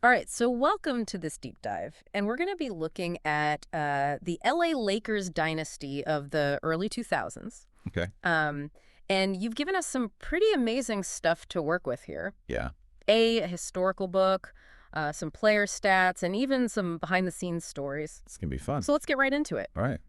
All right, so welcome to this deep dive. And we're going to be looking at the LA Lakers dynasty of the early 2000s. Okay. And you've given us some pretty amazing stuff to work with here. Yeah. A historical book, some player stats, and even some behind-the-scenes stories. It's going to be fun. So let's get right into it. All right.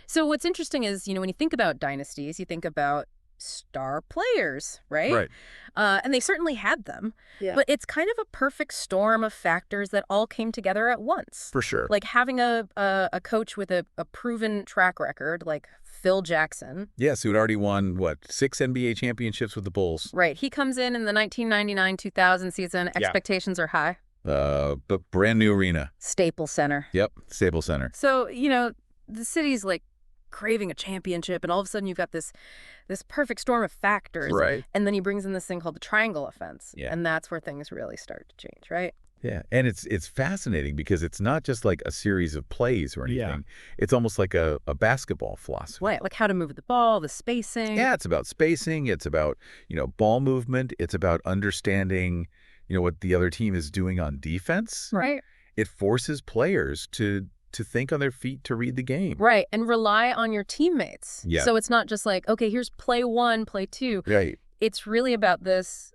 So what's interesting is, when you think about dynasties, you think about star players, right? Right. And they certainly had them. Yeah. But it's kind of a perfect storm of factors that all came together at once. For sure. Like having a coach with a proven track record, like Phil Jackson. Yes, who'd already won, 6 NBA championships with the Bulls. Right. He comes in the 1999-2000 season. Yeah. Expectations are high. But brand new arena. Staples Center. Yep. Staples Center. So, the city's like craving a championship, and all of a sudden you've got this perfect storm of factors. Right. And then he brings in this thing called the triangle offense. Yeah. And that's where things really start to change, right? Yeah. And it's fascinating because it's not just like a series of plays or anything. Yeah. It's almost like a basketball philosophy. Right, like how to move the ball, the spacing. Yeah, it's about spacing. It's about, ball movement. It's about understanding, what the other team is doing on defense. Right. It forces players to think on their feet to read the game. Right, and rely on your teammates. Yeah. So it's not just like, okay, here's play 1, play 2. Right. It's really about this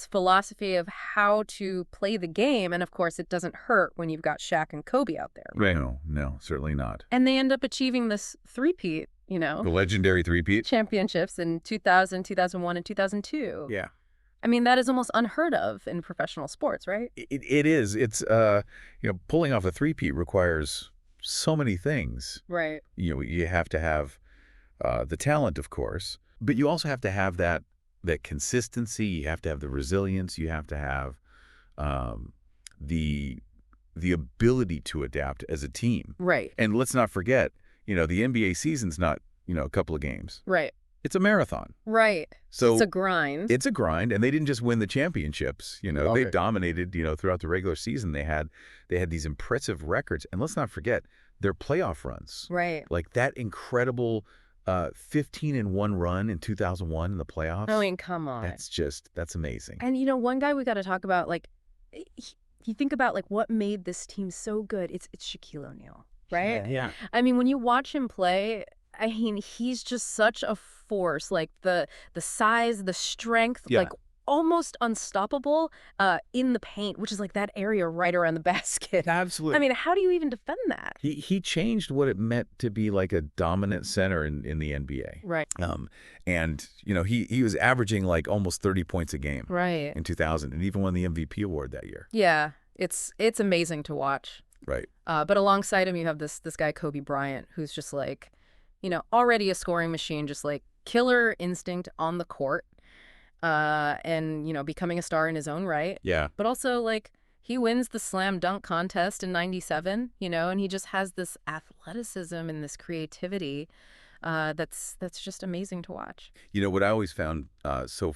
philosophy of how to play the game, and of course it doesn't hurt when you've got Shaq and Kobe out there. Right. No, certainly not. And they end up achieving this three-peat, The legendary three-peat. championships in 2000, 2001, and 2002. Yeah. I mean, that is almost unheard of in professional sports, right? It is. It's, pulling off a three-peat requires so many things. Right. You have to have the talent, of course, but you also have to have that consistency. You have to have the resilience. You have to have the ability to adapt as a team. Right. And let's not forget, the NBA season's not, a couple of games. Right. It's a marathon. Right. So it's a grind. It's a grind, and they didn't just win the championships. They Okay. dominated. Throughout the regular season, they had these impressive records. And let's not forget their playoff runs. Right. Like that incredible 15-1 run in 2001 in the playoffs. I mean, come on. That's amazing. And one guy we got to talk about, like, you think about like what made this team so good. It's Shaquille O'Neal, right? Yeah. I mean, when you watch him play, I mean, he's just such a force. Like the size, the strength, Yeah. like almost unstoppable in the paint, which is like that area right around the basket. Absolutely. I mean, how do you even defend that? He changed what it meant to be like a dominant center in the NBA. Right. And he was averaging like almost 30 points a game Right. in 2000, and even won the MVP award that year. Yeah. It's amazing to watch. Right. But alongside him, you have this guy, Kobe Bryant, who's just like, already a scoring machine, just like killer instinct on the court, and, becoming a star in his own right. Yeah. But also, like, he wins the slam dunk contest in '97, and he just has this athleticism and this creativity that's just amazing to watch. What I always found so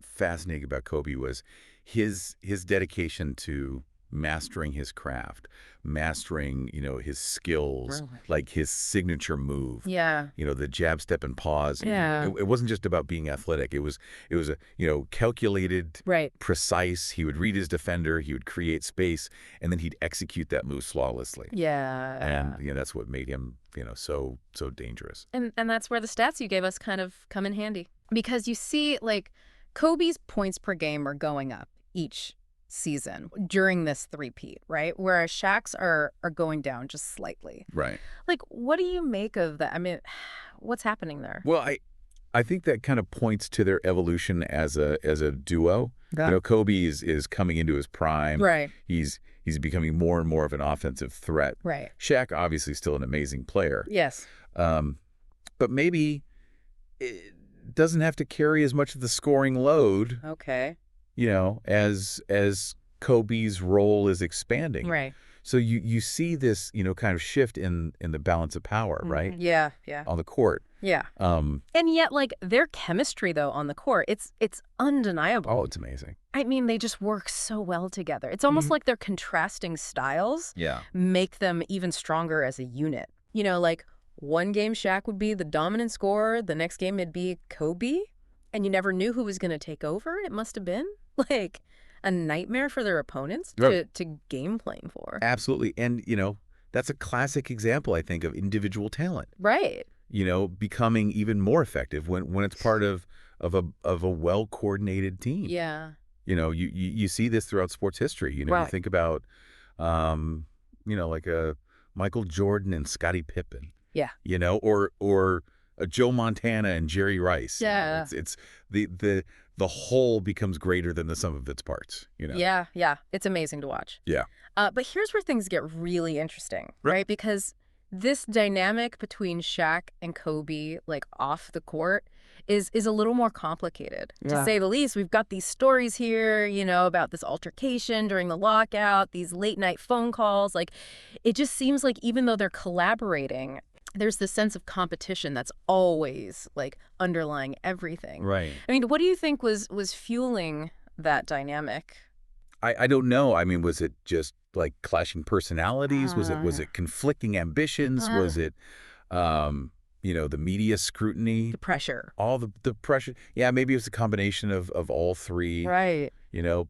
fascinating about Kobe was his dedication to mastering his craft, mastering, his skills, Really? like his signature move. Yeah. The jab, step, and pause. Yeah. It wasn't just about being athletic. It was a, calculated, Right. precise. He would read his defender. He would create space, and then he'd execute that move flawlessly. Yeah. And, that's what made him, so dangerous. And that's where the stats you gave us kind of come in handy. Because you see, like, Kobe's points per game are going up each season during this three-peat, right? Whereas Shaq's are going down just slightly. Right. Like, what do you make of that? I mean, what's happening there? Well, I think that kind of points to their evolution as a duo. Yeah. Kobe is coming into his prime. Right. He's becoming more and more of an offensive threat. Right. Shaq, obviously, still an amazing player. Yes. But maybe it doesn't have to carry as much of the scoring load, Okay. as Kobe's role is expanding. Right. So you see this, kind of shift in the balance of power, right? Yeah. Yeah. On the court. Yeah. And yet, like, their chemistry, though, on the court, it's undeniable. Oh, it's amazing. I mean, they just work so well together. It's almost like their contrasting styles Yeah. make them even stronger as a unit. Like, one game Shaq would be the dominant scorer, the next game it'd be Kobe, and you never knew who was going to take over. It must have been. Like, a nightmare for their opponents Right. to game plan for. Absolutely. And, that's a classic example, I think, of individual talent, Right. becoming even more effective when it's part of a well-coordinated team. Yeah. You see this throughout sports history. You Right. think about, um, like a Michael Jordan and Scottie Pippen, Yeah. or a Joe Montana and Jerry Rice. Yeah. It's the whole becomes greater than the sum of its parts. Yeah. Yeah. It's amazing to watch. Yeah. But here's where things get really interesting, Right. right? Because this dynamic between Shaq and Kobe, like off the court, is a little more complicated, to say the least. We've got these stories here, about this altercation during the lockout, these late night phone calls. Like, it just seems like even though they're collaborating, there's this sense of competition that's always like underlying everything. Right. I mean, what do you think was fueling that dynamic? I don't know. I mean, was it just like clashing personalities? Was it conflicting ambitions? Was it, the media scrutiny? The pressure. All the pressure. Yeah, maybe it was a combination of all three. Right.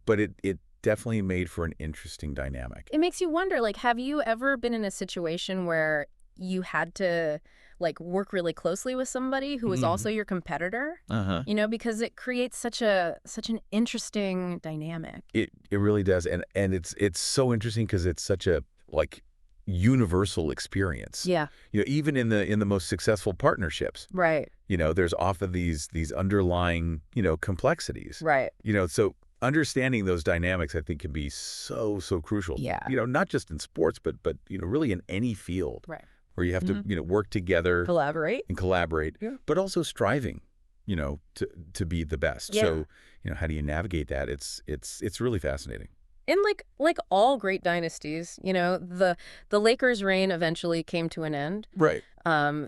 But it definitely made for an interesting dynamic. It makes you wonder, like, have you ever been in a situation where you had to, like, work really closely with somebody who was also your competitor? Uh-huh. Because it creates such an interesting dynamic. It really does, and it's so interesting because it's such a like universal experience. Yeah. Even in the most successful partnerships, Right. there's often these underlying complexities. Right. So understanding those dynamics, I think, can be so crucial. Yeah. Not just in sports, but really in any field. Right. Where you have to work together Collaborate. and collaborate, Yeah. but also striving, to be the best. Yeah. So, how do you navigate that? It's really fascinating. And like all great dynasties, the Lakers' reign eventually came to an end. Right.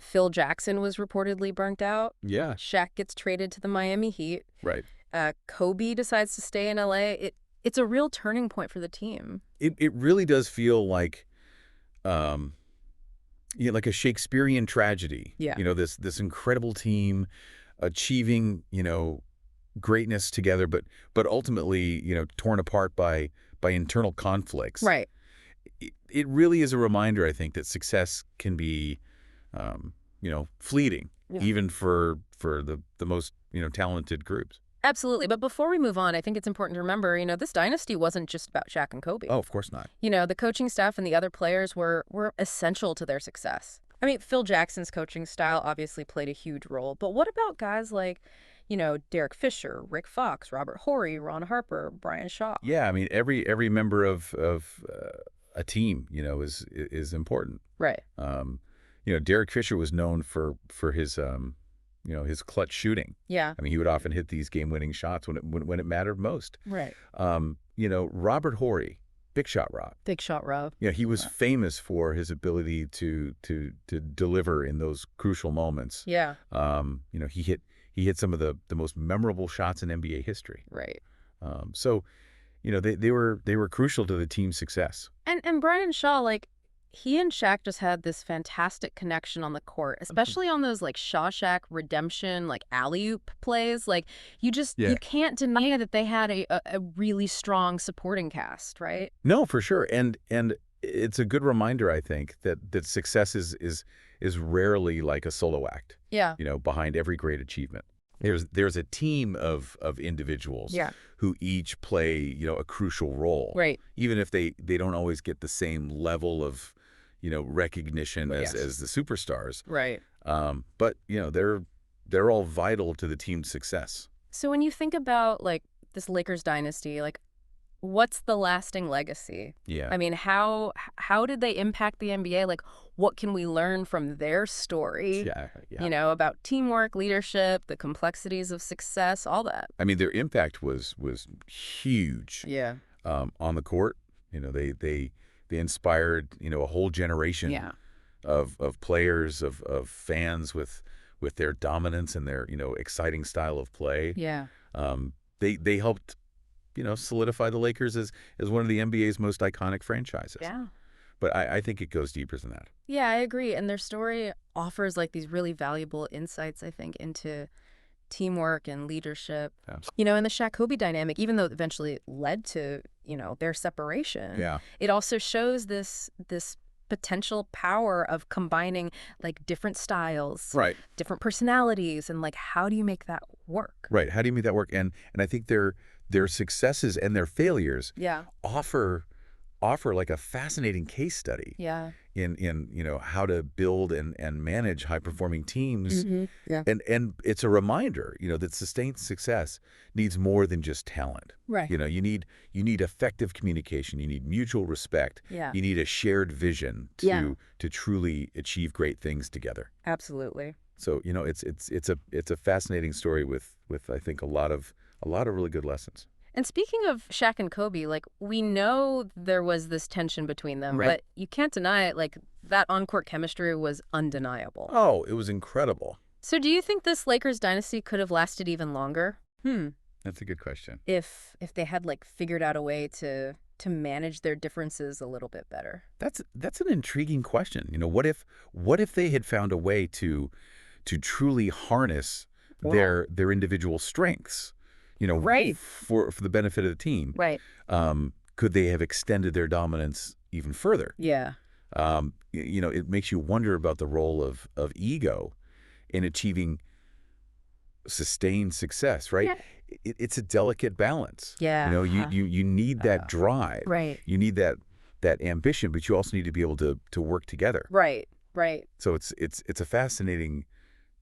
Phil Jackson was reportedly burnt out. Yeah. Shaq gets traded to the Miami Heat. Right. Kobe decides to stay in LA. It's a real turning point for the team. It really does feel like, like a Shakespearean tragedy. Yeah. This incredible team achieving, greatness together, but ultimately, torn apart by internal conflicts. Right. It really is a reminder, I think, that success can be, fleeting, even for the most, talented groups. Absolutely. But before we move on, I think it's important to remember, this dynasty wasn't just about Shaq and Kobe. Oh, of course not. The coaching staff and the other players were essential to their success. I mean, Phil Jackson's coaching style obviously played a huge role. But what about guys like, Derek Fisher, Rick Fox, Robert Horry, Ron Harper, Brian Shaw? Yeah, I mean, every member of a team, is important. Right. Derek Fisher was known for his his clutch shooting. Yeah. I mean, he would often hit these game-winning shots when it mattered most. Right. Robert Horry, Big Shot Rob. Big Shot Rob. Yeah, he was famous for his ability to deliver in those crucial moments. Yeah. He hit some of the most memorable shots in NBA history. Right. So, they were crucial to the team's success. And Brian Shaw, like, he and Shaq just had this fantastic connection on the court, especially on those like Shawshank redemption, like alley-oop plays. Like, you can't deny that they had a really strong supporting cast, right? No, for sure. And it's a good reminder, I think, that success is rarely like a solo act. Yeah. Behind every great achievement. There's a team of individuals who each play, a crucial role. Right. Even if they don't always get the same level of, recognition as the superstars. Right. But, they're all vital to the team's success. So when you think about like this Lakers dynasty, like, what's the lasting legacy? Yeah. I mean, how did they impact the NBA? Like, what can we learn from their story? Yeah. About teamwork, leadership, the complexities of success, all that. I mean, their impact was huge. Yeah. On the court, they inspired, a whole generation of players, of fans with their dominance and their, exciting style of play. Yeah. They helped, solidify the Lakers as one of the NBA's most iconic franchises. Yeah. But I think it goes deeper than that. Yeah, I agree. And their story offers like these really valuable insights, I think, into teamwork and leadership. Absolutely. You know, and the Shaq-Kobe dynamic, even though it eventually led to, you know, their separation, Yeah. it also shows this potential power of combining like different styles, Right. different personalities, and like how do you make that work? Right. How do you make that work? And I think their successes and their failures Yeah. offer like a fascinating case study Yeah. in you know how to build and manage high performing teams. Yeah. And it's a reminder, you know, that sustained success needs more than just talent. Right. You know, you need effective communication, you need mutual respect, Yeah. you need a shared vision Yeah. to truly achieve great things together. Absolutely. So, you know, it's a fascinating story with I think a lot of really good lessons. And speaking of Shaq and Kobe, like we know there was this tension between them, Right. but you can't deny it. Like that on-court chemistry was undeniable. Oh, it was incredible. So do you think this Lakers dynasty could have lasted even longer? That's a good question. If they had like figured out a way to manage their differences a little bit better. That's an intriguing question. You know, what if they had found a way to truly harness their individual strengths, you know, Right. for the benefit of the team? Right. Could they have extended their dominance even further? Yeah. You know, it makes you wonder about the role of ego in achieving sustained success, right? Yeah. It's a delicate balance. Yeah. You know, you need that drive. Right. You need that ambition, but you also need to be able to work together. Right. Right. So it's a fascinating,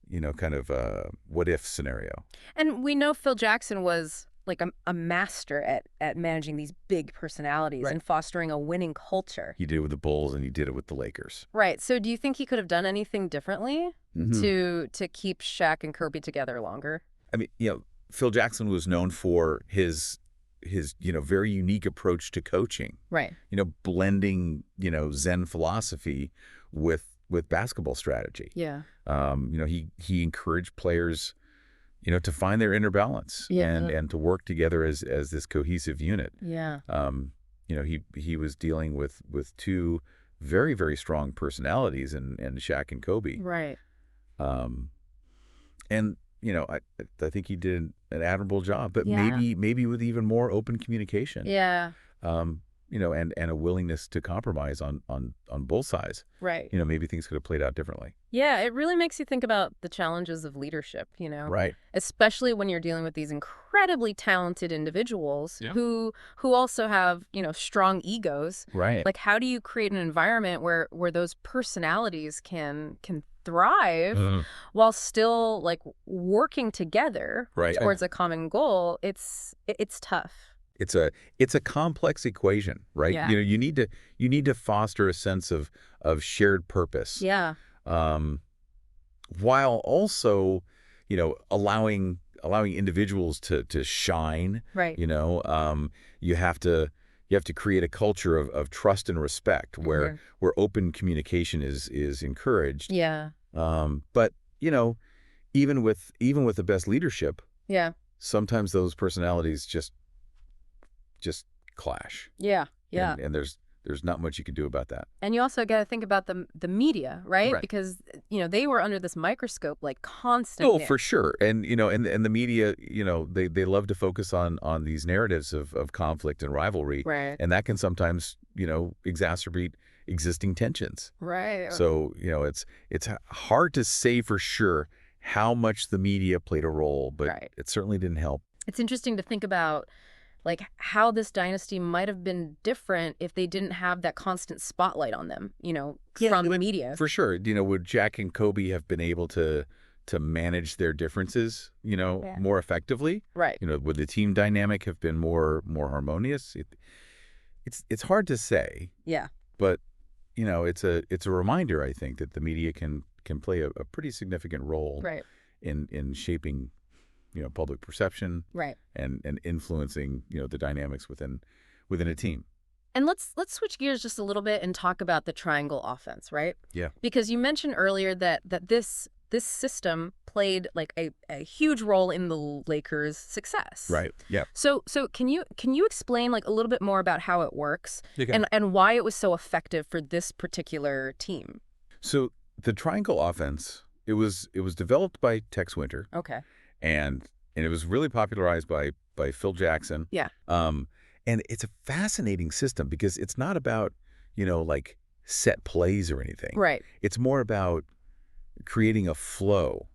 you know, kind of what if scenario. And we know Phil Jackson was like a master at managing these big personalities Right. and fostering a winning culture. He did it with the Bulls and he did it with the Lakers. Right. So do you think he could have done anything differently Mhm. to keep Shaq and Kobe together longer? I mean, you know, Phil Jackson was known for his you know, very unique approach to coaching. Right. You know, blending, you know, Zen philosophy with basketball strategy. Yeah. You know, he encouraged players, you know, to find their inner balance and to work together as this cohesive unit. Yeah. You know, he was dealing with two very, very strong personalities in Shaq and Kobe. Right. And you know, I think he did an admirable job, but Yeah. maybe with even more open communication. Yeah. You know, and a willingness to compromise on both sides. Right. You know, maybe things could have played out differently. Yeah, it really makes you think about the challenges of leadership, you know? Right. Especially when you're dealing with these incredibly talented individuals Yeah. who also have, you know, strong egos. Right. Like how do you create an environment where those personalities can thrive while still like working together Right. towards a common goal? It's tough. It's a complex equation, right? Yeah. You know, you need to foster a sense of shared purpose. Yeah. While also, you know, allowing individuals to shine. Right. You know, you have to create a culture of trust and respect where open communication is encouraged. Yeah. But you know, even with the best leadership, Yeah. sometimes those personalities just clash. Yeah. Yeah. And there's not much you can do about that. And you also got to think about the media, right? Right. Because, you know, they were under this microscope like constantly. Oh, for sure. And, you know, and the media, you know, they love to focus on these narratives of conflict and rivalry. Right. And that can sometimes, you know, exacerbate existing tensions. Right. So, you know, it's hard to say for sure how much the media played a role, but Right. it certainly didn't help. It's interesting to think about like how this dynasty might have been different if they didn't have that constant spotlight on them, you know, from the media. For sure. You know, would Shaq and Kobe have been able to manage their differences, you know, more effectively? Right. You know, would the team dynamic have been more harmonious? It's hard to say. Yeah. But, you know, it's a reminder, I think, that the media can play a pretty significant role Right. in shaping, you know, public perception. Right. And influencing, you know, the dynamics within a team. And let's switch gears just a little bit and talk about the triangle offense, right? Yeah. Because you mentioned earlier that this system played like a huge role in the Lakers' success. Right. Yeah. So can you explain like a little bit more about how it works Okay. and why it was so effective for this particular team? So the triangle offense, it was developed by Tex Winter. Okay. And it was really popularized by Phil Jackson. Yeah. And it's a fascinating system because it's not about, like set plays or anything. Right. It's more about creating a flow,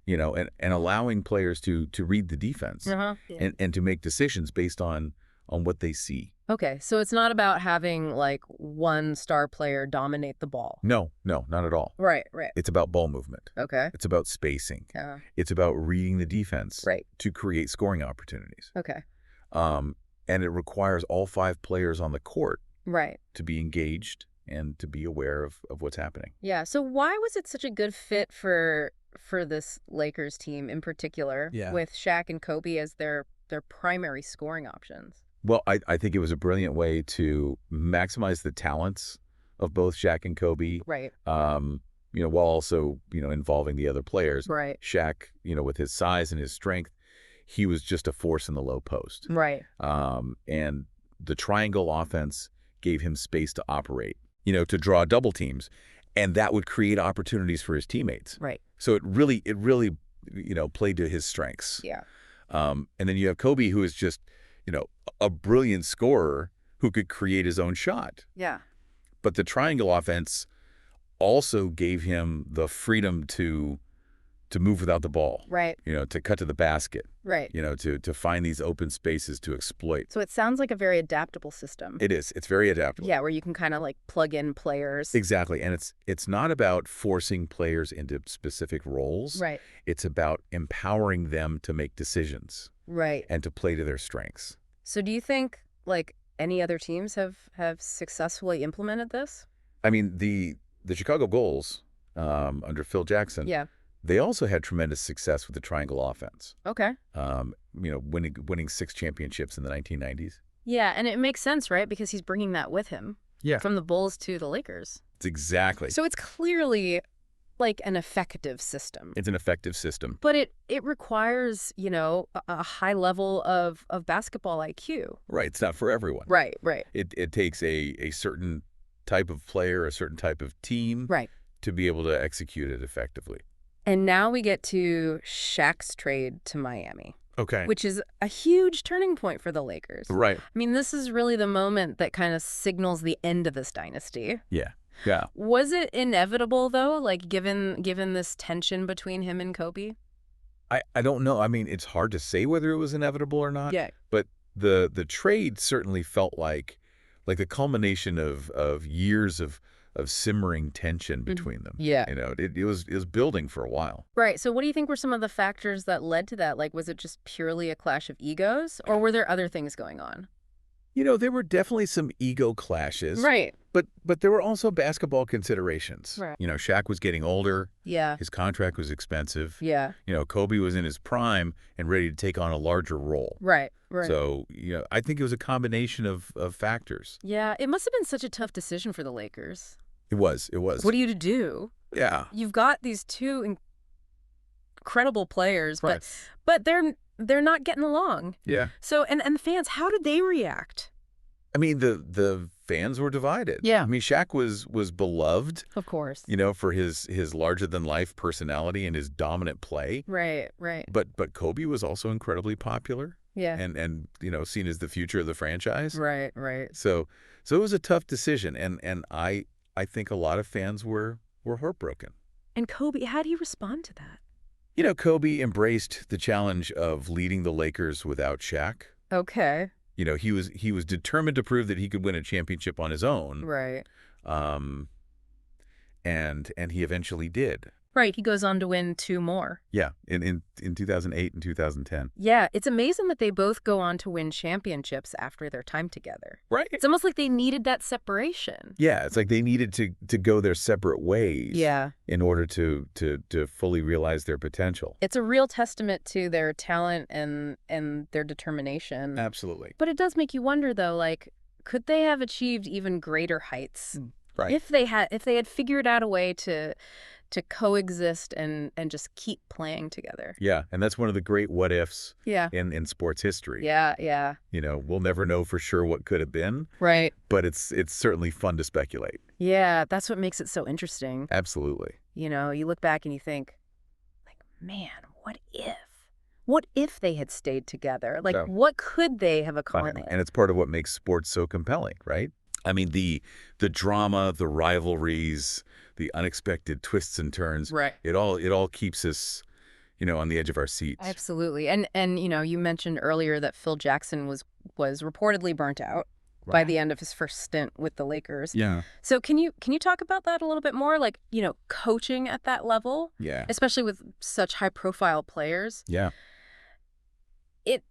and allowing players to read the defense Yeah. and to make decisions based on what they see. Okay, so it's not about having like one star player dominate the ball. No, not at all. Right, right. It's about ball movement. Okay. It's about spacing. Yeah. It's about reading the defense Right. to create scoring opportunities. Okay. And it requires all 5 players on the court Right. to be engaged and to be aware of what's happening. Yeah. So why was it such a good fit for this Lakers team in particular, with Shaq and Kobe as their primary scoring options? Well, I think it was a brilliant way to maximize the talents of both Shaq and Kobe. Right. While also, involving the other players. Right. Shaq, with his size and his strength, he was just a force in the low post. Right. And the triangle offense gave him space to operate, to draw double teams. And that would create opportunities for his teammates. Right. So it really, played to his strengths. Yeah. And then you have Kobe, who is just, a brilliant scorer who could create his own shot. Yeah. But the triangle offense also gave him the freedom to move without the ball. Right. To cut to the basket. Right. To find these open spaces to exploit. So it sounds like a very adaptable system. It is. It's very adaptable. Yeah, where you can kind of like plug in players. Exactly. And it's not about forcing players into specific roles. Right. It's about empowering them to make decisions. Right. And to play to their strengths. So do you think like any other teams have successfully implemented this? I mean, the Chicago Bulls under Phil Jackson. Yeah. They also had tremendous success with the triangle offense. Okay. Winning 6 championships in the 1990s. Yeah, and it makes sense, right? Because he's bringing that with him. Yeah. From the Bulls to the Lakers. It's exactly. So it's clearly like an effective system. It's an effective system. But it requires, a high level of basketball IQ. Right. It's not for everyone. Right, right. It takes a certain type of player, a certain type of team. Right. To be able to execute it effectively. And now we get to Shaq's trade to Miami. Okay. Which is a huge turning point for the Lakers. Right. I mean, this is really the moment that kind of signals the end of this dynasty. Yeah. Yeah. Was it inevitable, though, like given this tension between him and Kobe? I don't know. I mean, it's hard to say whether it was inevitable or not. Yeah. But the trade certainly felt like the culmination of years of simmering tension between them. Yeah. It was building for a while. Right. So what do you think were some of the factors that led to that? Like, was it just purely a clash of egos, or were there other things going on? There were definitely some ego clashes. Right. But there were also basketball considerations. Right. Shaq was getting older. Yeah. His contract was expensive. Yeah. Kobe was in his prime and ready to take on a larger role. Right. Right. So, I think it was a combination of factors. Yeah. It must have been such a tough decision for the Lakers. It was. What are you to do? Yeah. You've got these two incredible players, right. but they're not getting along. Yeah. So and the fans, how did they react? I mean, the fans were divided. Yeah. I mean, Shaq was beloved. Of course. For his larger than life personality and his dominant play. Right. Right. But Kobe was also incredibly popular. Yeah. And seen as the future of the franchise. Right. Right. So it was a tough decision, and I think a lot of fans were heartbroken. And Kobe, how do you respond to that? Kobe embraced the challenge of leading the Lakers without Shaq. Okay. He was determined to prove that he could win a championship on his own. Right. And he eventually did. Right. He goes on to win 2 more. Yeah, in 2008 and 2010. Yeah, it's amazing that they both go on to win championships after their time together. Right. It's almost like they needed that separation. Yeah, it's like they needed to go their separate ways. Yeah. In order to fully realize their potential. It's a real testament to their talent and their determination. Absolutely. But it does make you wonder, though, like, could they have achieved even greater heights? Right. If they had figured out a way to coexist and just keep playing together. Yeah, and that's one of the great what ifs. Yeah. In sports history. Yeah, yeah. We'll never know for sure what could have been. Right. But it's certainly fun to speculate. Yeah, that's what makes it so interesting. Absolutely. You look back and you think, like, man, what if? what if they had stayed together? Like, No. what could they have accomplished? And it's part of what makes sports so compelling, right? I mean, the drama, the rivalries, the unexpected twists and turns, Right. it all keeps us, on the edge of our seats. Absolutely. And you mentioned earlier that Phil Jackson was reportedly burnt out by the end of his first stint with the Lakers. Yeah. So can you talk about that a little bit more? Like, coaching at that level, Yeah. especially with such high profile players. Yeah.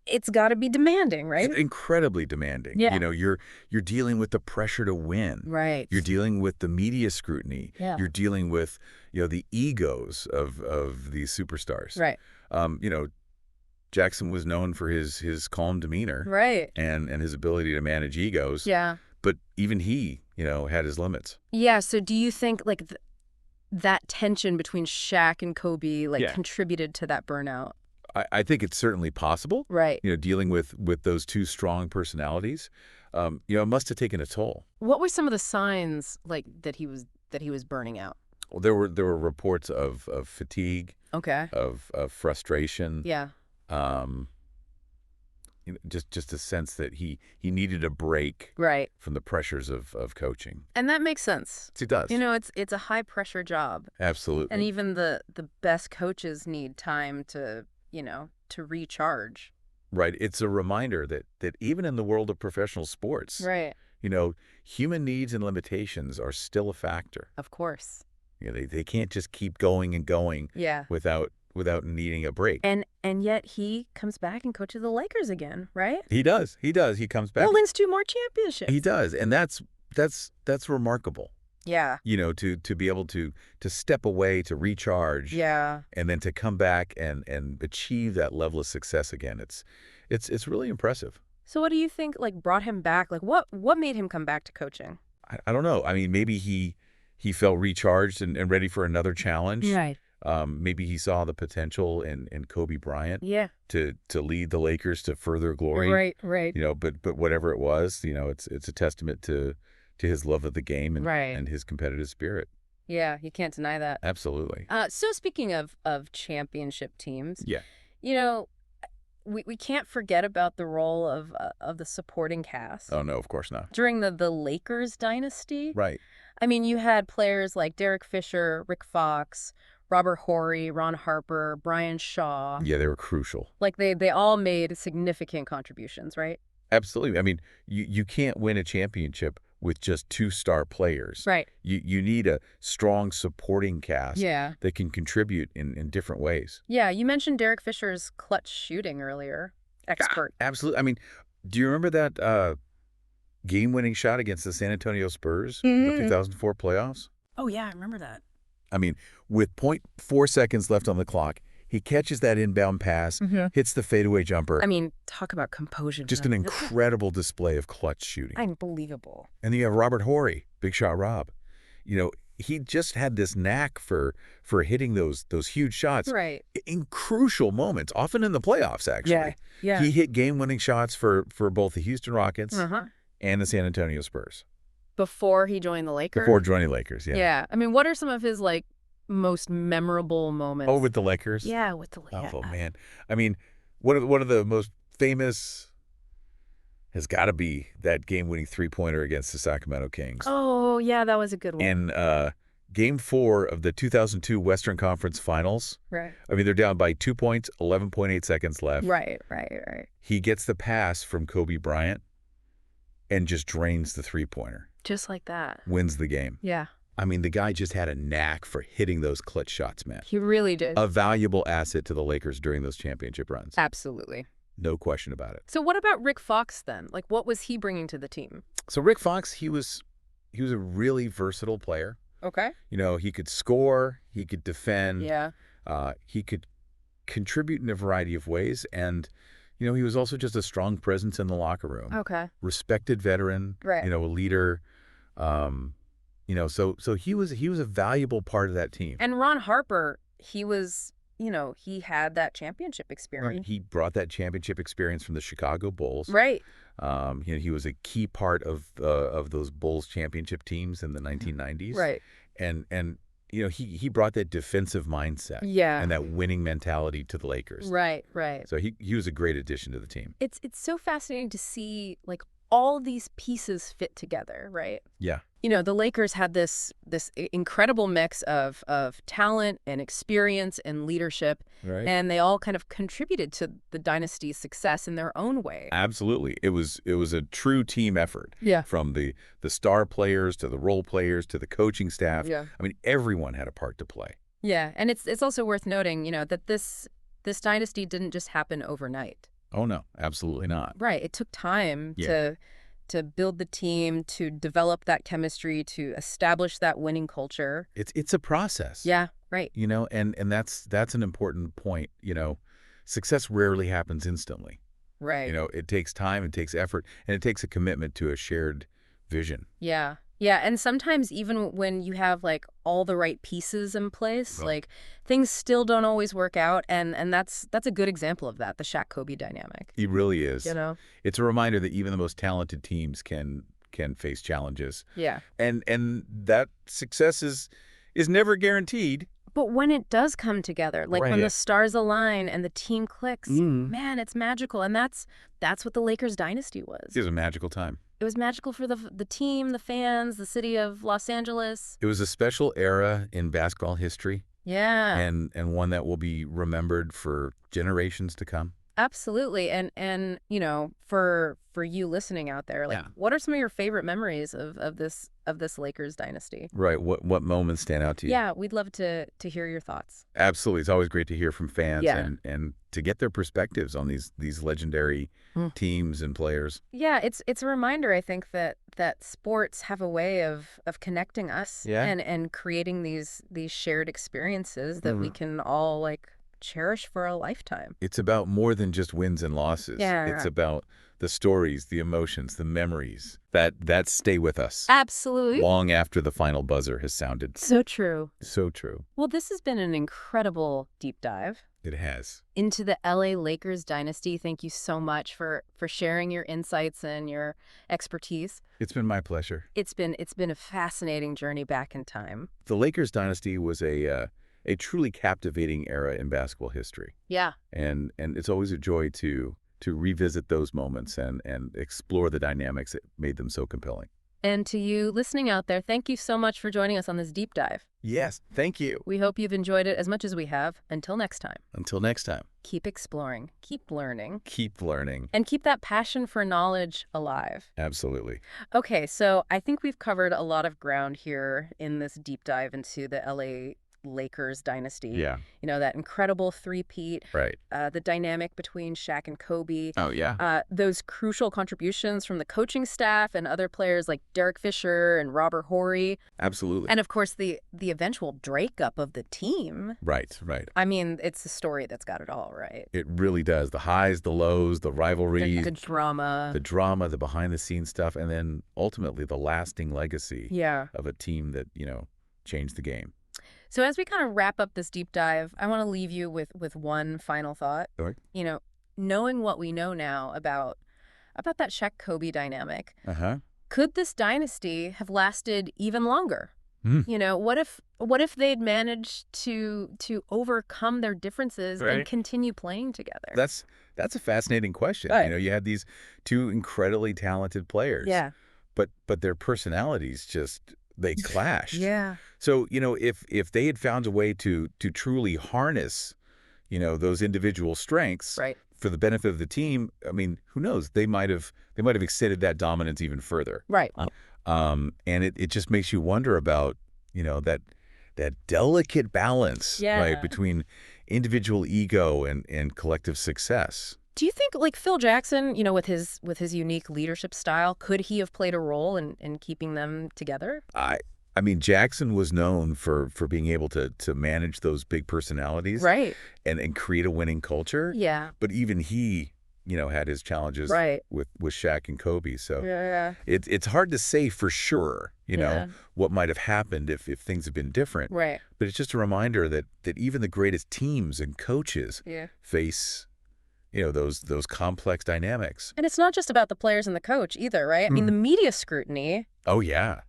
It's got to be demanding, right? It's incredibly demanding. Yeah. You're dealing with the pressure to win. Right. You're dealing with the media scrutiny. Yeah. You're dealing with, the egos of these superstars. Right. Jackson was known for his calm demeanor. Right. And his ability to manage egos. Yeah. But even he, had his limits. Yeah. So do you think like that tension between Shaq and Kobe contributed to that burnout? I think it's certainly possible. Right. Dealing with those two strong personalities, it must have taken a toll. What were some of the signs like that he was burning out? Well, there were reports of fatigue. Okay. Of frustration. Yeah. Just a sense that he needed a break. Right. From the pressures of coaching. And that makes sense. It does. It's a high pressure job. Absolutely. And even the best coaches need time to recharge. Right. It's a reminder that even in the world of professional sports, right, human needs and limitations are still a factor. Of course. They can't just keep going and going without needing a break. And yet he comes back and coaches the Lakers again, right? He does. He comes back. Well, wins 2 more championships. He does. And that's remarkable. Yeah. To be able to step away, to recharge. Yeah. And then to come back and achieve that level of success again. It's really impressive. So what do you think brought him back? Like what made him come back to coaching? I don't know. I mean, maybe he felt recharged and ready for another challenge. Right. Maybe he saw the potential in Kobe Bryant. Yeah. To lead the Lakers to further glory. Right. But whatever it was, it's a testament to his love of the game and his competitive spirit. Yeah, you can't deny that. Absolutely. So speaking of championship teams, yeah, we can't forget about the role of the supporting cast. Oh no, of course not. During the Lakers dynasty, right? I mean, you had players like Derek Fisher, Rick Fox, Robert Horry, Ron Harper, Brian Shaw. Yeah, they were crucial. Like they all made significant contributions, right? Absolutely. I mean, you can't win a championship with just 2 star players. Right. You need a strong supporting cast that can contribute in different ways. Yeah, you mentioned Derek Fisher's clutch shooting earlier. Expert. Absolutely. I mean, do you remember that game-winning shot against the San Antonio Spurs in the 2004 playoffs? Oh, yeah, I remember that. I mean, with 0.4 seconds left on the clock, he catches that inbound pass, hits the fadeaway jumper. I mean, talk about composure. Just an incredible display of clutch shooting. Unbelievable. And then you have Robert Horry, Big Shot Rob. He just had this knack for hitting those huge shots in crucial moments, often in the playoffs, actually. Yeah. He hit game-winning shots for both the Houston Rockets and the San Antonio Spurs. Before he joined the Lakers? Before joining Lakers, yeah. Yeah. I mean, what are some of his, most memorable moments? Oh, with the Lakers? Yeah, with the Lakers. Oh, man. I mean, one of the most famous has got to be that game-winning three-pointer against the Sacramento Kings. Oh, yeah, that was a good one. And Game 4 of the 2002 Western Conference Finals. Right. I mean, they're down by 2 points, 11.8 seconds left. Right. He gets the pass from Kobe Bryant and just drains the three-pointer. Just like that. Wins the game. Yeah. I mean, the guy just had a knack for hitting those clutch shots, man. He really did. A valuable asset to the Lakers during those championship runs. Absolutely. No question about it. So what about Rick Fox then? What was he bringing to the team? So Rick Fox, he was a really versatile player. Okay. He could score, he could defend. Yeah. He could contribute in a variety of ways. And, he was also just a strong presence in the locker room. Okay. Respected veteran. Right. A leader. So he was a valuable part of that team. And Ron Harper, he was, he had that championship experience. Right. He brought that championship experience from the Chicago Bulls. Right. He was a key part of those Bulls championship teams in the 1990s. Right. And he brought that defensive mindset Yeah. and that winning mentality to the Lakers. Right, right. So he was a great addition to the team. It's so fascinating to see like all these pieces fit together, right? Yeah. The Lakers had this incredible mix of talent and experience and leadership, Right. and they all kind of contributed to the dynasty's success in their own way. Absolutely. It was a true team effort. Yeah. From the star players to the role players to the coaching staff. Yeah. I mean, everyone had a part to play. Yeah, and it's also worth noting, that this dynasty didn't just happen overnight. Oh, no, absolutely not. Right. It took time to build the team, to develop that chemistry, to establish that winning culture. It's a process. Yeah, right. And that's an important point. Success rarely happens instantly. Right. It takes time, it takes effort, and it takes a commitment to a shared vision. Yeah. Yeah, and sometimes even when you have like all the right pieces in place, like things still don't always work out, and that's a good example of that, the Shaq Kobe dynamic. It really is. It's a reminder that even the most talented teams can face challenges. Yeah. And that success is never guaranteed. But when it does come together, like when the stars align and the team clicks, man, it's magical, and that's what the Lakers dynasty was. It was a magical time. It was magical for the team, the fans, the city of Los Angeles. It was a special era in basketball history. Yeah. And one that will be remembered for generations to come. Absolutely. And for you listening out there, like what are some of your favorite memories of this Lakers dynasty? Right. What moments stand out to you? Yeah, we'd love to hear your thoughts. Absolutely. It's always great to hear from fans and to get their perspectives on these legendary teams and players. Yeah, it's a reminder, I think, that sports have a way of connecting us and creating these shared experiences that we can all like cherish for a lifetime. It's about more than just wins and losses. Yeah. It's about the stories, the emotions, the memories that stay with us. Absolutely. Long after the final buzzer has sounded. So true. So true. Well, this has been an incredible deep dive. It has. Into the LA Lakers dynasty. Thank you so much for sharing your insights and your expertise. It's been my pleasure. It's been a fascinating journey back in time. The Lakers dynasty was a truly captivating era in basketball history. Yeah. And it's always a joy to revisit those moments and explore the dynamics that made them so compelling. And to you listening out there, thank you so much for joining us on this deep dive. Yes, thank you. We hope you've enjoyed it as much as we have. Until next time. Until next time. Keep exploring, keep learning. Keep learning. And keep that passion for knowledge alive. Absolutely. Okay, so I think we've covered a lot of ground here in this deep dive into the LA Lakers dynasty. Yeah. That incredible three-peat. Right. The dynamic between Shaq and Kobe. Oh, yeah. Those crucial contributions from the coaching staff and other players like Derek Fisher and Robert Horry. Absolutely. And, of course, the eventual breakup of the team. Right, right. I mean, it's a story that's got it all, right? It really does. The highs, the lows, the rivalries. The drama. The drama, the behind-the-scenes stuff, and then ultimately the lasting legacy of a team that, changed the game. So as we kind of wrap up this deep dive, I want to leave you with one final thought. Sure. Knowing what we know now about that Shaq-Kobe dynamic, Uh-huh. could this dynasty have lasted even longer? What if they'd managed to overcome their differences and continue playing together? That's a fascinating question. Right. You had these two incredibly talented players. Yeah. But their personalities they clash. Yeah. So, if they had found a way to truly harness, those individual strengths for the benefit of the team, I mean, who knows? They might have extended that dominance even further. Right. And it just makes you wonder about, that delicate balance, right, between individual ego and collective success. Do you think, like Phil Jackson, with his unique leadership style, could he have played a role in keeping them together? I mean, Jackson was known for being able to manage those big personalities, right, and create a winning culture. Yeah. But even he, had his challenges, right, with Shaq and Kobe. So yeah, it's hard to say for sure, what might have happened if things had been different. Right. But it's just a reminder that even the greatest teams and coaches face those complex dynamics. And it's not just about the players and the coach either, right? I mean, the media scrutiny. Oh, yeah.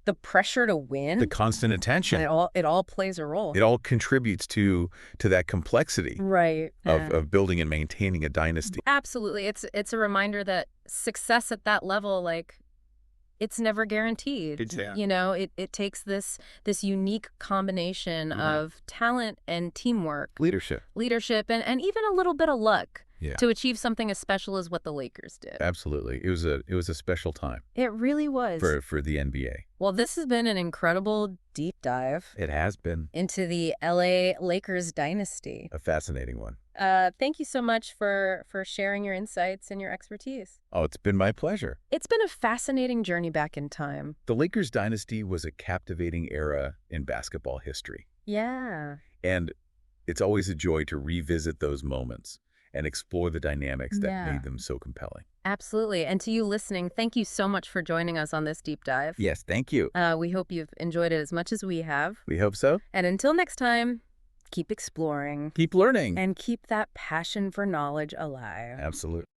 the pressure to win. The constant attention. It all plays a role. It all contributes to that complexity Right. of building and maintaining a dynasty. Absolutely. It's a reminder that success at that level, like, it's never guaranteed. Exactly. You know, it takes this unique combination of talent and teamwork, Leadership, and even a little bit of luck yeah, to achieve something as special as what the Lakers did. absolutely. It was a special time It really was. for the NBA. Well, this has been an incredible deep dive It has been into the LA Lakers dynasty. a fascinating one. Thank you so much for sharing your insights and your expertise. Oh, it's been my pleasure. It's been a fascinating journey back in time. The Lakers dynasty was a captivating era in basketball history. Yeah. And it's always a joy to revisit those moments and explore the dynamics that made them so compelling. Absolutely. And to you listening, thank you so much for joining us on this deep dive. Yes, thank you. We hope you've enjoyed it as much as we have. We hope so. And until next time, keep exploring. Keep learning. And keep that passion for knowledge alive. Absolutely.